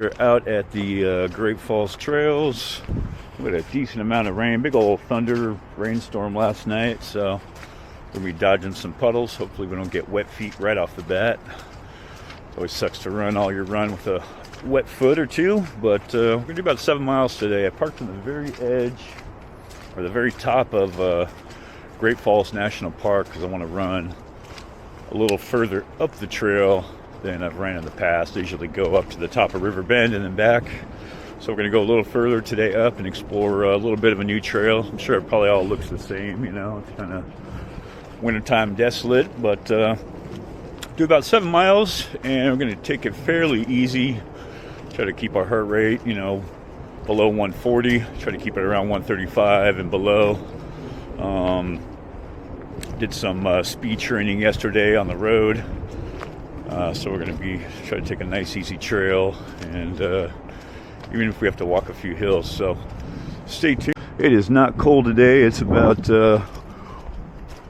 We're out at the Great Falls Trails. We had a decent amount of rain, big old thunder rainstorm last night, so we'll be dodging some puddles. Hopefully we don't get wet feet right off the bat. It always sucks to run all your run with a wet foot or two, but we're gonna do about 7 miles today. I parked on the very edge, or the very top of Great Falls National Park because I want to run a little further up the trail than I've ran in the past. I usually go up to the top of River Bend and then back. So we're going to go a little further today up and explore a little bit of a new trail. I'm sure it probably all looks the same, you know, it's kind of wintertime desolate, but do about 7 miles and we're going to take it fairly easy. Try to keep our heart rate, you know, below 140. Try to keep it around 135 and below. Did some speed training yesterday on the road. So we're going to try to take a nice easy trail, and even if we have to walk a few hills, so stay tuned. It is not cold today. It's about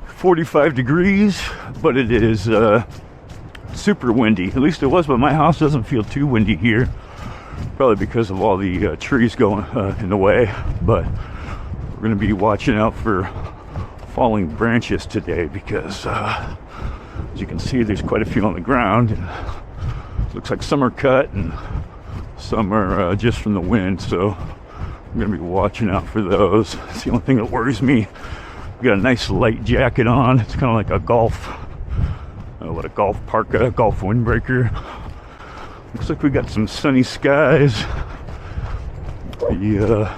45 degrees, but it is super windy. At least it was, but my house doesn't feel too windy here, probably because of all the trees going in the way. But we're going to be watching out for falling branches today because as you can see, there's quite a few on the ground. Looks like some are cut and some are just from the wind, so I'm going to be watching out for those. It's the only thing that worries me. We got a nice light jacket on. It's kind of like a golf, a golf parka, a golf windbreaker. Looks like we got some sunny skies. The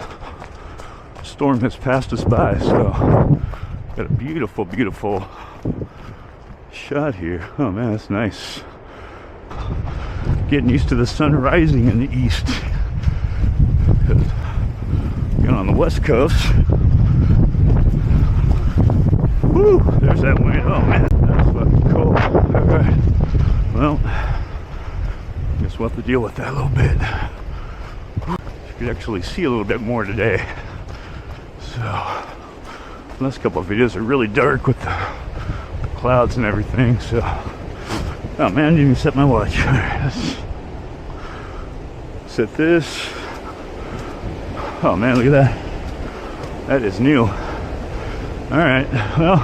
storm has passed us by, so got a beautiful, beautiful shot here. Oh man, that's nice. Getting used to the sun rising in the east. Being on the west coast. Woo! There's that wind. Oh man, that's fucking cold. Alright. Well, guess we'll have to deal with that a little bit. You could actually see a little bit more today. So, the last couple of videos are really dark with the clouds and everything, so oh man, I didn't even set my watch. All right, let's set this. Oh man, look at that. That is new. Alright, well,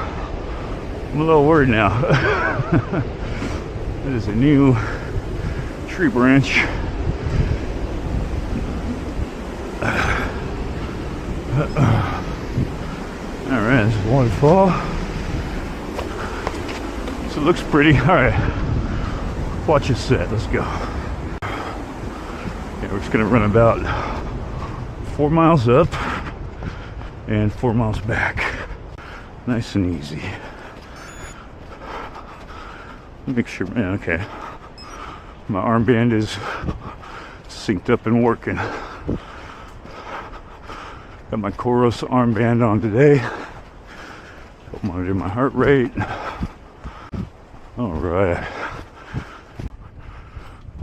I'm a little worried now. That is a new tree branch. Alright, this is a waterfall. So it looks pretty. Alright, watch it set. Let's go. Yeah, we're just going to run about 4 miles up and 4 miles back. Nice and easy. Make sure, man, okay. My armband is synced up and working. Got my Coros armband on today. Monitor my heart rate. Alright.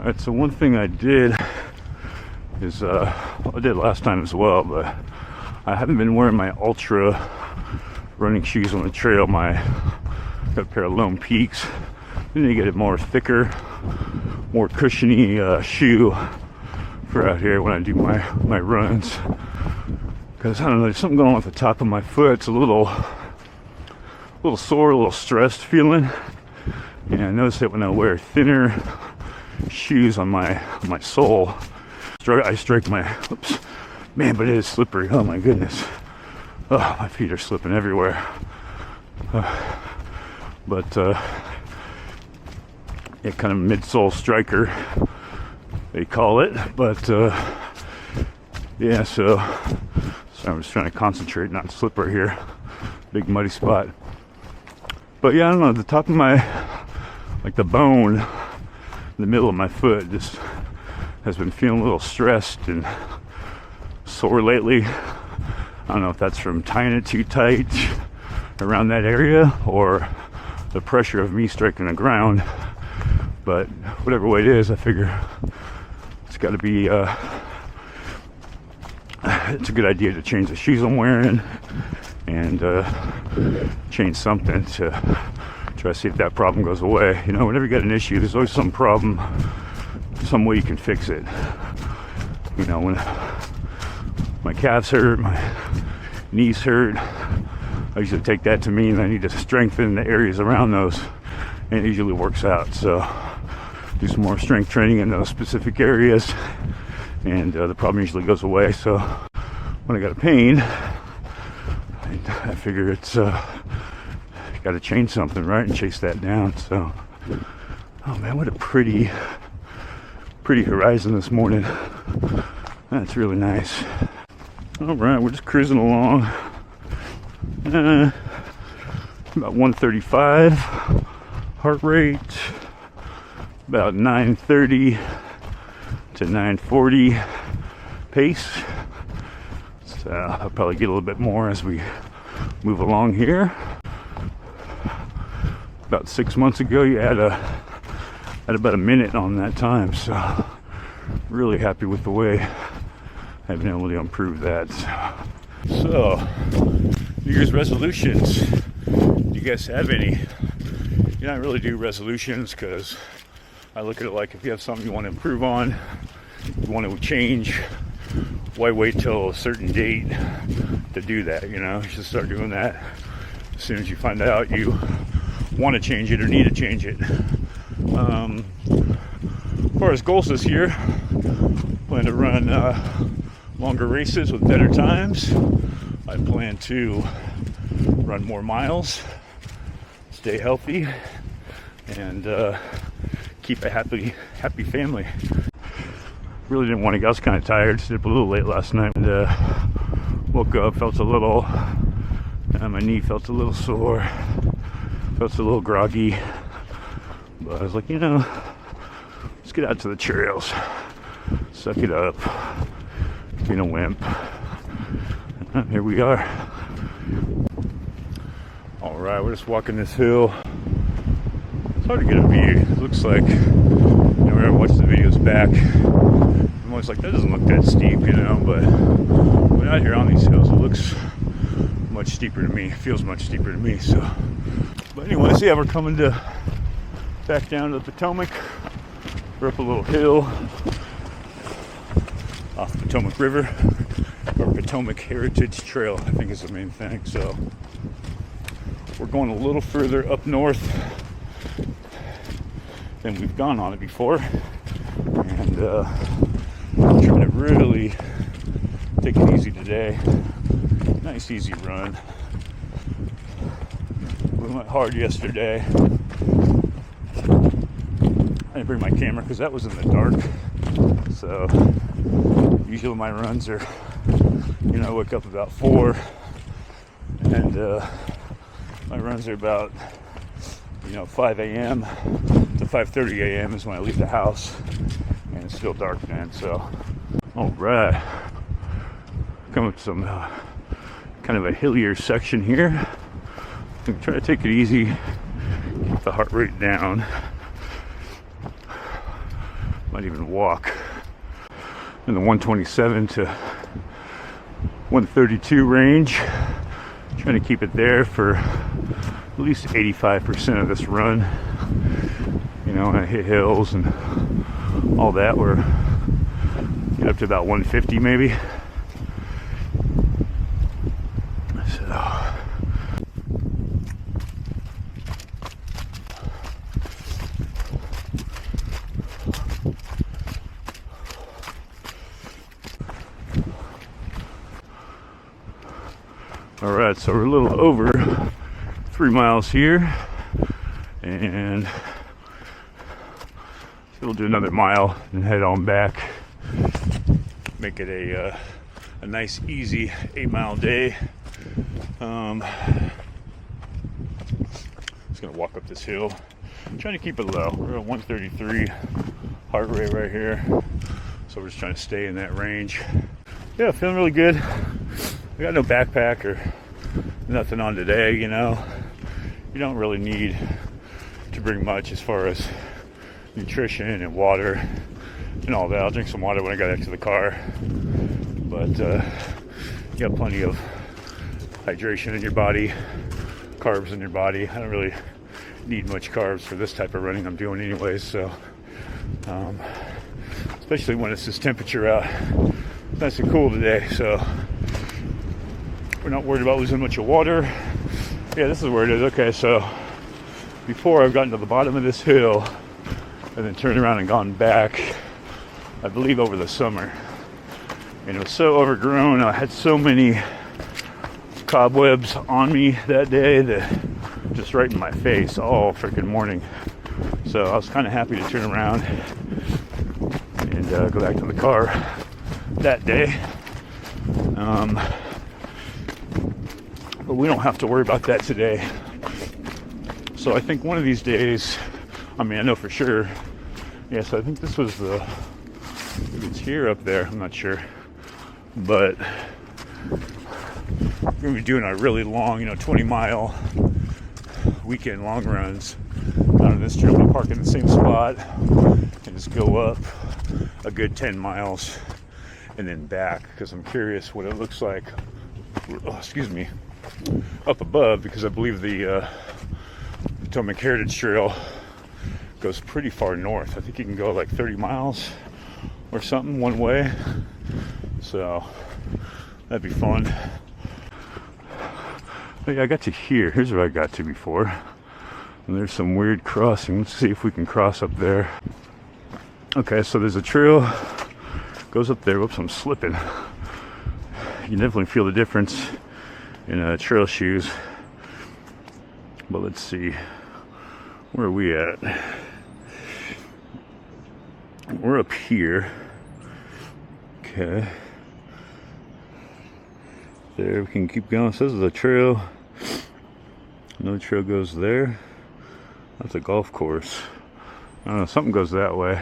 Alright, so one thing I did is, I did last time as well, but I haven't been wearing my Ultra running shoes on the trail. Got a pair of Lone Peaks. I need to get a more thicker, more cushiony shoe for out here when I do my runs. Because I don't know, there's something going on with the top of my foot. It's a little sore, a little stressed feeling. And I noticed that when I wear thinner shoes on my sole, I strike my, oops, man, but it is slippery. Oh my goodness. Oh, my feet are slipping everywhere. Yeah, kind of midsole striker, they call it. But yeah, so I'm just trying to concentrate, not slipper here. Big muddy spot. But yeah, I don't know, the top of my, like the bone in the middle of my foot just has been feeling a little stressed and sore lately. I don't know if that's from tying it too tight around that area or the pressure of me striking the ground. But whatever way it is, I figure it's got to be, it's a good idea to change the shoes I'm wearing and change something to try to see if that problem goes away. You know, whenever you got an issue, there's always some problem, some way you can fix it. You know, when my calves hurt, my knees hurt, I usually take that to mean I need to strengthen the areas around those, and it usually works out. So do some more strength training in those specific areas, and the problem usually goes away. So when I got a pain, I figure it's got to change something, right, and chase that down. So, oh man, what a pretty horizon this morning. That's really nice. All right, we're just cruising along. About 135 heart rate, about 930 to 940 pace. So I'll probably get a little bit more as we move along here. About 6 months ago, you had about a minute on that time. So really happy with the way I've been able to improve that. So New Year's resolutions. Do you guys have any? You know, I really do resolutions because I look at it like if you have something you want to improve on, you want to change, why wait till a certain date to do that? You know, you should start doing that as soon as you find out you want to change it or need to change it. As far as goals this year, plan to run longer races with better times. I plan to run more miles, stay healthy, and keep a happy family. Really didn't want to go. I was kind of tired. Stayed up a little late last night, and woke up, felt a little, my knee felt a little sore, felt a little groggy, but I was like, you know, let's get out to the trails, suck it up, being a wimp. And here we are. All right, we're just walking this hill. It's hard to get a view. It looks like, you know, whenever I watch the videos back, I'm always like, that doesn't look that steep, you know, but when out here on these hills, it looks much steeper to me. It feels much steeper to me, so. But anyways, yeah, we're coming back down to the Potomac. We're up a little hill off the Potomac River, or Potomac Heritage Trail, I think is the main thing. So we're going a little further up north than we've gone on it before, and trying to really take it easy today. Nice easy run. We went hard yesterday. I didn't bring my camera because that was in the dark. So usually my runs are, you know, I wake up about 4, and my runs are about, you know, 5 a.m. to 5:30 a.m. is when I leave the house, and it's still dark then. So, all right, coming up some kind of a hillier section here. I'm gonna try to take it easy, keep the heart rate down. Might even walk in the 127 to 132 range. Trying to keep it there for at least 85% of this run. You know, when I hit hills and all that, we're get up to about 150 maybe. So. All right, so we're a little over 3 miles here, and we'll do another mile and head on back. Make it a nice, easy 8-mile day. Just gonna walk up this hill. I'm trying to keep it low. We're at 133 heart rate right here, so we're just trying to stay in that range. Yeah, feeling really good. I got no backpack or nothing on today, you know. You don't really need to bring much as far as nutrition and water and all that. I'll drink some water when I get back to the car. But you got plenty of hydration in your body, carbs in your body. I don't really need much carbs for this type of running I'm doing anyways, so especially when it's this temperature out. It's nice and cool today, so we're not worried about losing much of water. Yeah, this is where it is. Okay, so before I've gotten to the bottom of this hill and then turned around and gone back, I believe over the summer. And it was so overgrown. I had so many cobwebs on me that day that just right in my face all freaking morning. So I was kind of happy to turn around and go back to the car that day. But we don't have to worry about that today. So I think one of these days, I mean, I know for sure. Yeah, so I think this was maybe it's here up there, I'm not sure. But we're going to be doing a really long, 20-mile weekend long runs out of this trail. We'll park in the same spot and just go up a good 10 miles and then back, because I'm curious what it looks like, up above, because I believe the Potomac Heritage Trail goes pretty far north. I think you can go like 30 miles or something one way. So that'd be fun. But yeah, I got to here. Here's where I got to before. And there's some weird crossing. Let's see if we can cross up there. Okay, so there's a trail goes up there. Whoops, I'm slipping. You can definitely feel the difference in trail shoes. But let's see. Where are we at? We're up here. Okay. There, we can keep going. So this is a trail. Another trail goes there. That's a golf course. I don't know, something goes that way.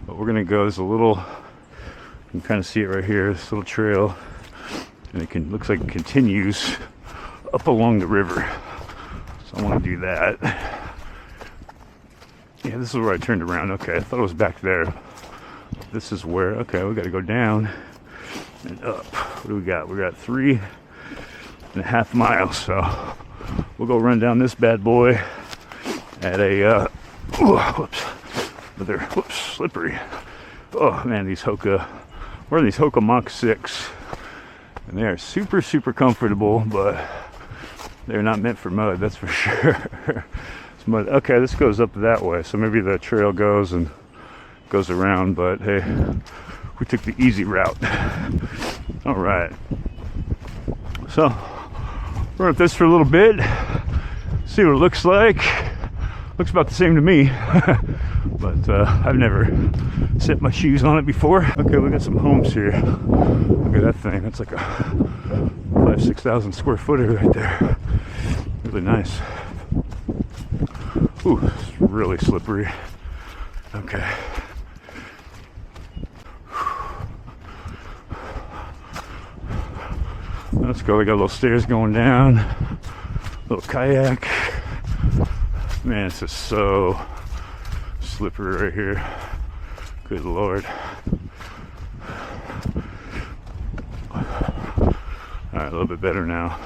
But we're gonna go, there's a little, you can kind of see it right here, this little trail. And it looks like it continues up along the river. So I want to do that. Yeah, this is where I turned around. Okay, I thought it was back there. This is where, okay, we got to go down and up. What do we got? We got 3.5 miles. So we'll go run down this bad boy at a, slippery. Oh man, these Hoka, we're in these Hoka Mach 6. And they are super, super comfortable, but they're not meant for mud, that's for sure. Mud. Okay, this goes up that way, so maybe the trail goes around, but hey, we took the easy route. All right, so we're at this for a little bit, see what it looks like. Looks about the same to me, but I've never set my shoes on it before. Okay, we got some homes here. Look at that thing, that's like a 5,000-6,000 square footer right there. Really nice. Ooh, it's really slippery. Okay. Let's go. We got little stairs going down. Little kayak. Man, it's just so slippery right here. Good Lord. Alright, a little bit better now.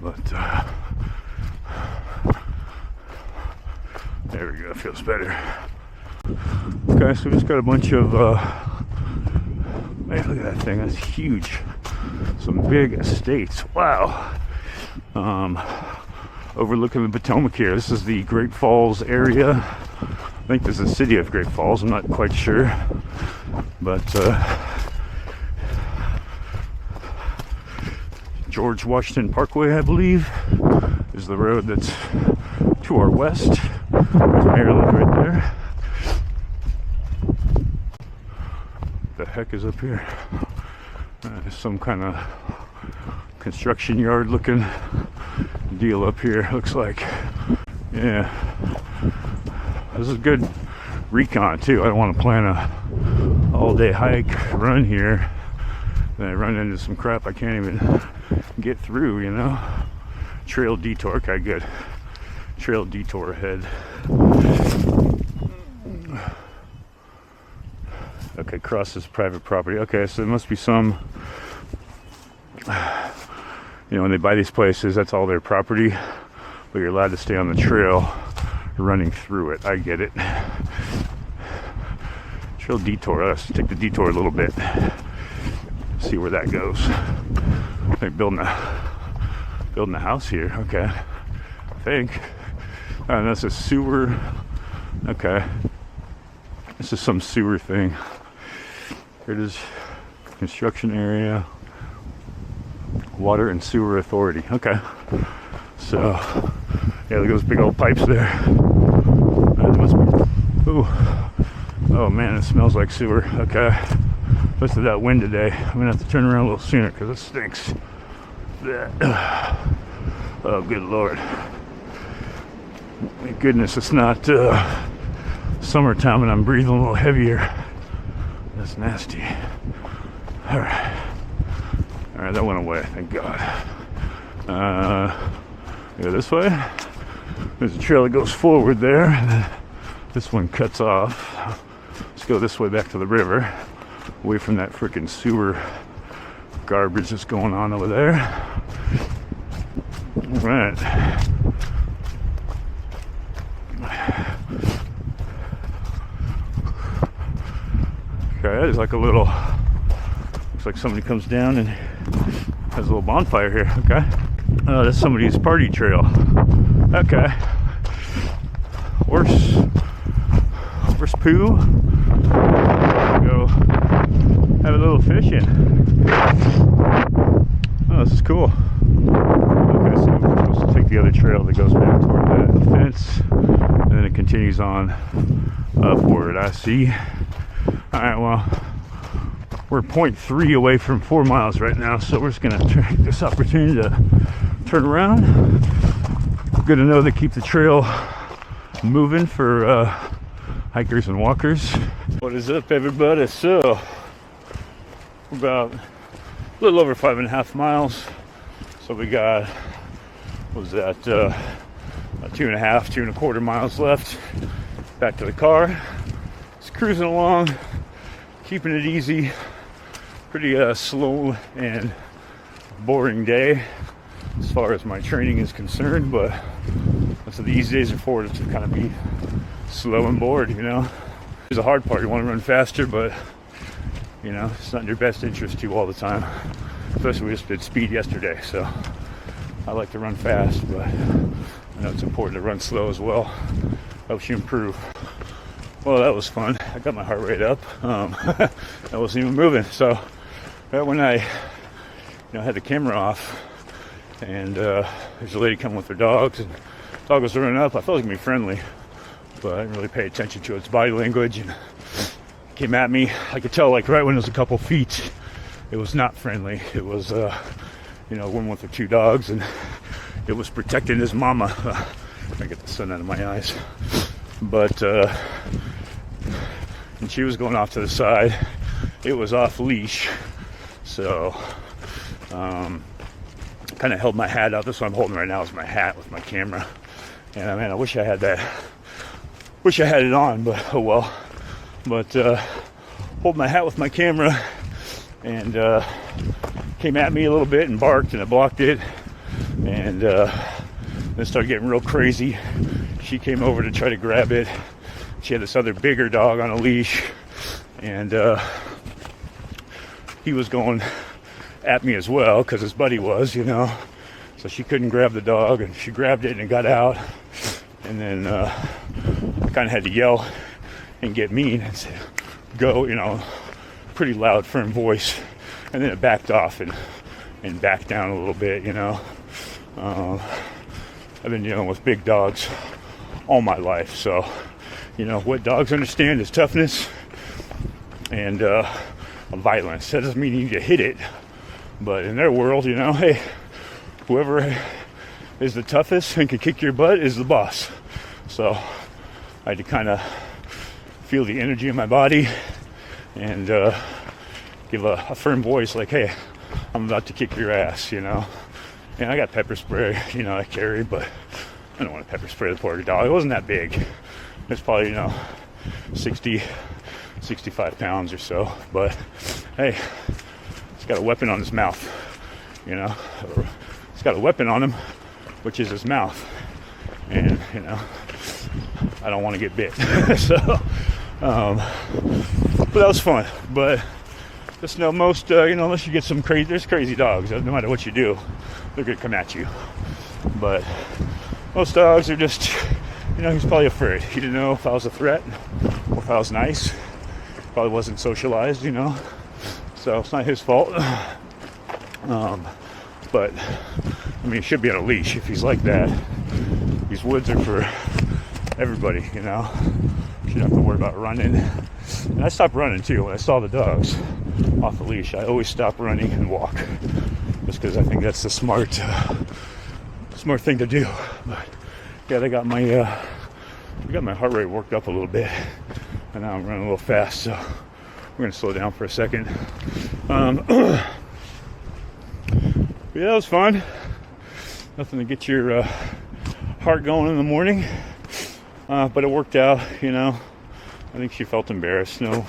But, there we go, feels better. Okay, so we just got a bunch of, man, look at that thing, that's huge. Some big estates, wow. Overlooking the Potomac here. This is the Great Falls area. I think this is the city of Great Falls, I'm not quite sure. But, George Washington Parkway, I believe, is the road that's to our west. There's Maryland right there. What the heck is up here? There's some kind of construction yard looking deal up here, looks like. Yeah. This is good recon too. I don't want to plan a all-day hike run here. Then I run into some crap I can't even get through, you know. Trail detour, okay, good. Trail detour ahead. Okay, crosses private property. Okay, so there must be some, you know, when they buy these places, that's all their property, but you're allowed to stay on the trail running through it. I get it. Trail detour. Let's take the detour a little bit. See where that goes. They're building a house here. Okay, I think. And that's a sewer. Okay, this is some sewer thing. Here it is. Construction area. Water and Sewer Authority. Okay, so yeah, look at those big old pipes there. That must be, ooh. Oh man, it smells like sewer. Okay, especially that wind today. I'm gonna have to turn around a little sooner because it stinks. Oh, good lord. Thank goodness it's not summertime and I'm breathing a little heavier. That's nasty. All right, that went away, thank God. Go this way. There's a trail that goes forward there, and then this one cuts off. Let's go this way back to the river, away from that freaking sewer garbage that's going on over there. All right. Okay, that is like a little, looks like somebody comes down and has a little bonfire here. Okay. Oh, that's somebody's party trail. Okay. Horse poo. Go have a little fishing. Oh, this is cool. Okay, so we're supposed to take the other trail that goes back toward that fence, and then it continues on upward. I see. All right, well, we're 0.3 away from 4 miles right now, so we're just gonna take this opportunity to turn around. Good to know they keep the trail moving for hikers and walkers. What is up, everybody? So we're about a little over 5.5 miles. So we got, what was that, 2.25 miles left. Back to the car. Just cruising along, keeping it easy. Pretty slow and boring day as far as my training is concerned, but that's what these days are for, to kind of be slow and bored, you know. It's a hard part. You want to run faster, but you know, it's not in your best interest to all the time. Especially we just did speed yesterday, so I like to run fast, but I know it's important to run slow as well. Helps you improve. Well, that was fun. I got my heart rate up. I wasn't even moving. So right when I had the camera off, and there's a lady coming with her dogs, and the dog was running up. I felt like it would be friendly, but I didn't really pay attention to its body language, and came at me. I could tell, like, right when it was a couple feet, it was not friendly. It was a woman with her 2 dogs, and it was protecting his mama. I get the sun out of my eyes. But and she was going off to the side. It was off leash, so kind of held my hat out. This one I'm holding right now is my hat with my camera, and man, I wish I had that. Wish I had it on, but oh well. But hold my hat with my camera, and came at me a little bit and barked, and I blocked it, and then started getting real crazy. She came over to try to grab it. She had this other bigger dog on a leash, and he was going at me as well because his buddy was, so she couldn't grab the dog, and she grabbed it and it got out, and then I kind of had to yell and get mean and say, go, pretty loud, firm voice, and then it backed off and backed down a little bit. I've been dealing with big dogs all my life, so what dogs understand is toughness and violence. That doesn't mean you need to hit it, but in their world, hey, whoever is the toughest and can kick your butt is the boss. So I had to kind of feel the energy in my body and give a firm voice, like, hey, I'm about to kick your ass, And I got pepper spray, I carry, but I don't want to pepper spray the poor dog. It wasn't that big. It's probably, 60, 65 pounds or so. But hey, he's got a weapon on his mouth, He's got a weapon on him, which is his mouth. And, I don't want to get bit. So, But that was fun. But just know most, unless you get some crazy, there's crazy dogs. No matter what you do, they're gonna come at you. But most dogs are just, he's probably afraid. He didn't know if I was a threat or if I was nice. Probably wasn't socialized, So it's not his fault. But he should be on a leash if he's like that. These woods are for everybody, Shouldn't have to worry about running. And I stopped running too when I saw the dogs off the leash. I always stop running and walk, just because I think that's the smart thing to do. But yeah, they got my heart rate worked up a little bit, and now I'm running a little fast. So we're gonna slow down for a second. Yeah, that was fun. Nothing to get your heart going in the morning, but it worked out. I think she felt embarrassed. No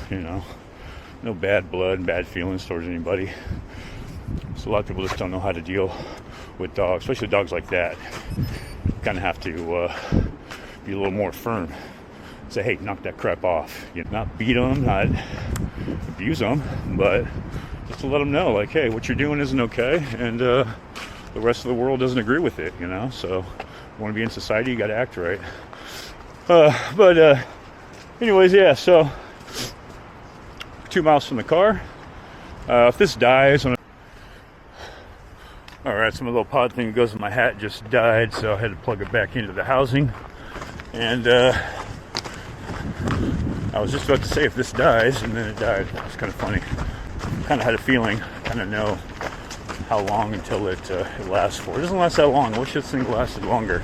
bad blood, bad feelings towards anybody. So a lot of people just don't know how to deal with dogs, especially dogs like that. You kind of have to be a little more firm. Say, hey, knock that crap off. Not beat them, not abuse them, but just to let them know, like, hey, what you're doing isn't okay, and the rest of the world doesn't agree with it. So you want to be in society, you got to act right. But anyways, yeah. So 2 miles from the car. If this dies, all right. So my little pod thing that goes in my hat just died, so I had to plug it back into the housing. And I was just about to say if this dies, and then it died. It's kind of funny. Kind of had a feeling. Kind of know how long until it lasts for. It doesn't last that long. I wish this thing lasted longer.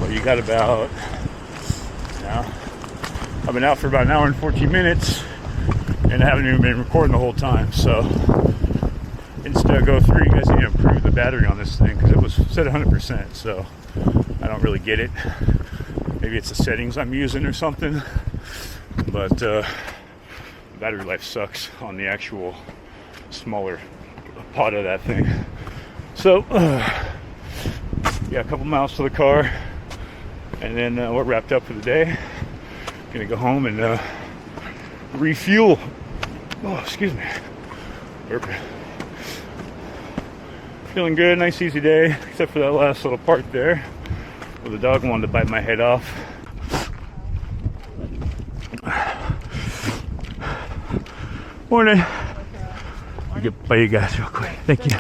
But you got about, I've been out for about an hour and 14 minutes, and I haven't even been recording the whole time. So instead of go through, you guys need to improve the battery on this thing, because it was set 100%. So I don't really get it. Maybe it's the settings I'm using or something. But battery life sucks on the actual smaller pod of that thing. So yeah, a couple miles to the car, and then we're wrapped up for the day. Gonna go home and refuel. Oh, excuse me. Burping. Feeling good, nice easy day, except for that last little part there where the dog wanted to bite my head off. Morning. I'll get by you guys real quick. Thank you.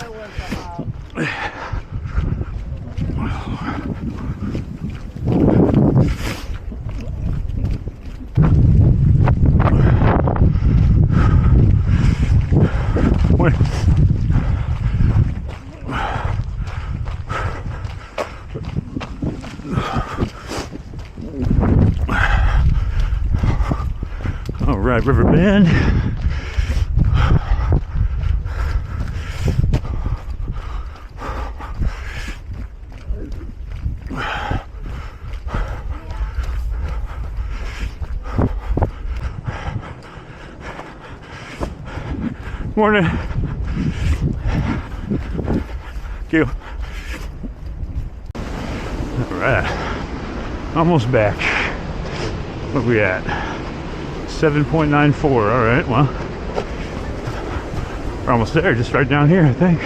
Morning. All right, River Bend. Morning. Thank you. All right. Almost back. What are we at? 7.94. All right. Well, we're almost there. Just right down here, I think.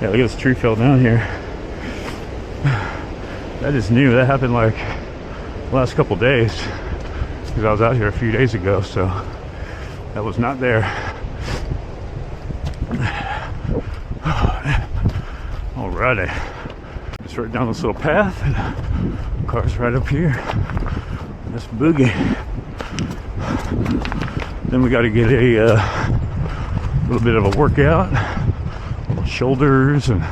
Yeah, look at this tree fell down here. That is new. That happened like the last couple days, because I was out here a few days ago, so that was not there. Alrighty. Just right down this little path, and the car's right up here. Let's boogie. Then we got to get a little bit of a workout. Shoulders, and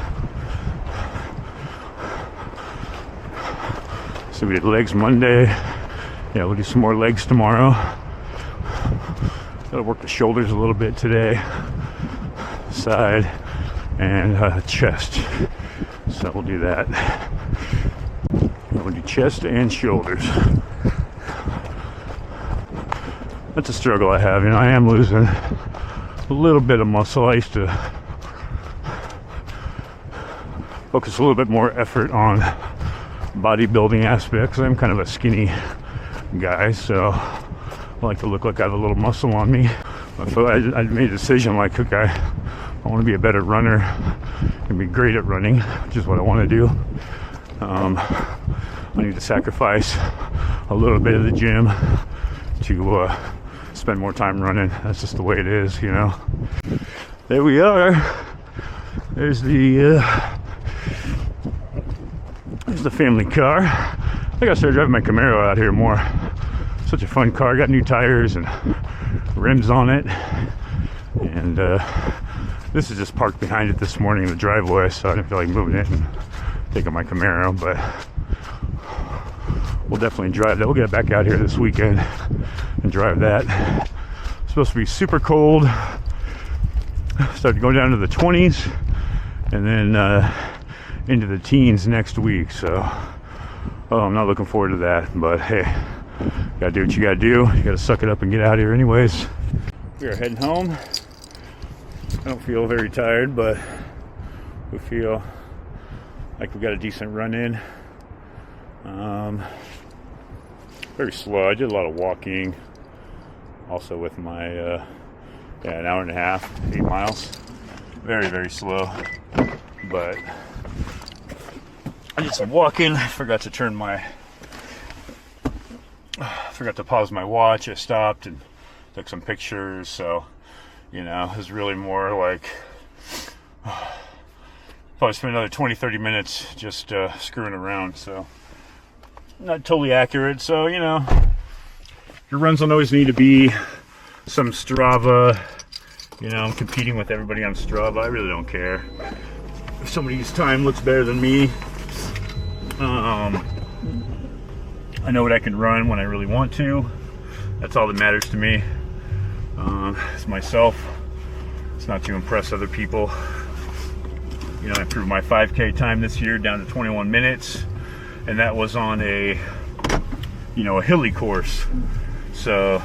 so we did legs Monday. Yeah, we'll do some more legs tomorrow. Gotta work the shoulders a little bit today, side and chest. So we'll do that. We'll do chest and shoulders. That's a struggle I have. I am losing a little bit of muscle. I used to focus a little bit more effort on bodybuilding aspects. I'm kind of a skinny guy, so I like to look like I have a little muscle on me. So I made a decision like, okay, I want to be a better runner and be great at running, which is what I want to do. I need to sacrifice a little bit of the gym to spend more time running. That's just the way it is, you know. There we are. There's the family car. I gotta start driving my Camaro out here more. Such a fun car. Got new tires and rims on it. And this is just parked behind it this morning in the driveway, so I didn't feel like moving it and taking my Camaro, but we'll definitely drive that. We'll get back out here this weekend and drive that. It's supposed to be super cold. Start going down to the 20s and then into the teens next week. So, I'm not looking forward to that. But hey, gotta do what you gotta do. You gotta suck it up and get out of here anyways. We are heading home. I don't feel very tired, but we feel like we got a decent run in. Very slow. I did a lot of walking. Also with my an hour and a half, 8 miles. Very, very slow. But I did some walking. Forgot to pause my watch. I stopped and took some pictures. So, you know, it was really more like probably spend another 20-30 minutes just screwing around. So not totally accurate. So, you know, your runs don't always need to be some Strava. You know, I'm competing with everybody on Strava. I really don't care if somebody's time looks better than me. I know what I can run when I really want to. That's all that matters to me. It's myself. It's not to impress other people. You know, I improved my 5K time this year down to 21 minutes, and that was on a hilly course. So,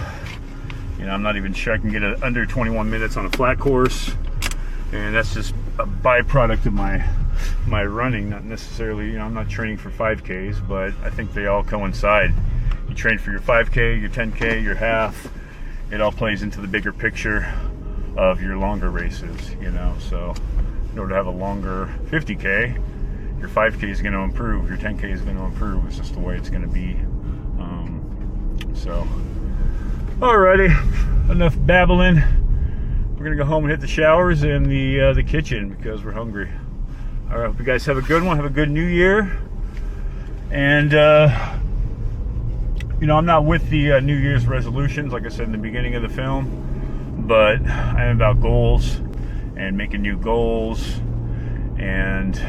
you know, I'm not even sure I can get it under 21 minutes on a flat course, and that's just a byproduct of my running. Not necessarily, you know, I'm not training for 5Ks, but I think they all coincide. You train for your 5K, your 10K, your half. It all plays into the bigger picture of your longer races, you know. So in order to have a longer 50K, your 5K is going to improve, your 10K is going to improve. It's just the way it's going to be. So alrighty, enough babbling. We're gonna go home and hit the showers and the kitchen because we're hungry. All right, hope you guys have a good one. Have a good New Year. And you know, I'm not with the New Year's resolutions, like I said in the beginning of the film, but I am about goals and making new goals and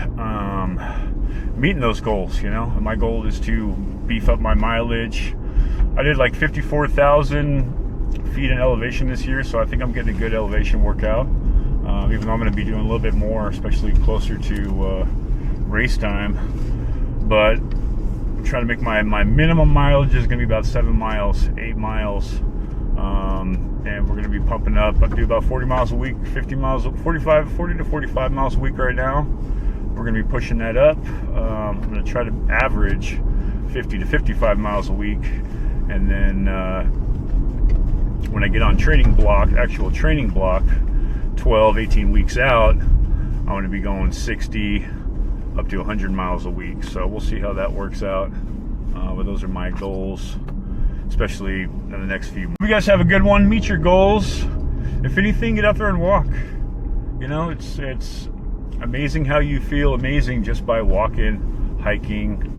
meeting those goals. You know, and my goal is to beef up my mileage. I did like 54,000 feet in elevation this year, so I think I'm getting a good elevation workout. Even though I'm going to be doing a little bit more, especially closer to race time. But I'm trying to make my minimum mileage is going to be about 7 miles, 8 miles. And we're going to be pumping up. I do about 40 miles a week, 40 to 45 miles a week right now. We're going to be pushing that up. I'm going to try to average 50 to 55 miles a week. And then when I get on actual training block, 12, 18 weeks out, I want to be going 60 up to 100 miles a week. So we'll see how that works out. But those are my goals, especially in the next few. You guys have a good one. Meet your goals. If anything, get out there and walk. You know, it's amazing how you feel amazing just by walking, hiking.